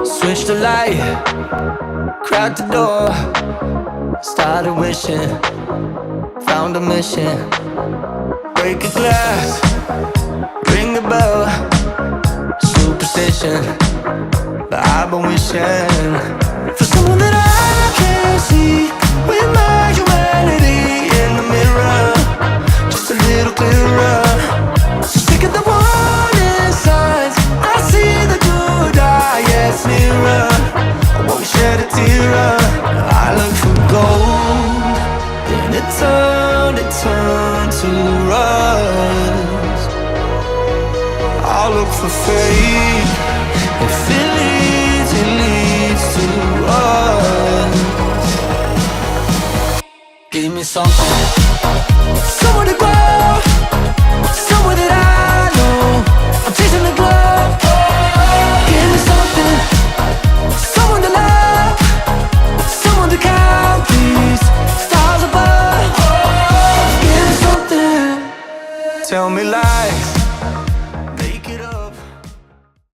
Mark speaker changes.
Speaker 1: Switch the light, crack the door, started wishing, found a mission. Break a glass, ring a bell, superstition. But I've been wishing for someone that I can see with my humanity in the mirror, just a little clearer. So sick of the warning signs, I see the good eye, yes, nearer. I won't shed a tear. I look for gold, then it turned to rust. I'll look for fate, if it leads to us. Give me something, somewhere to grow, somewhere that I know. I'm chasing the glow. Give me something, someone to love, someone to count these stars above. Give me something, tell me lies.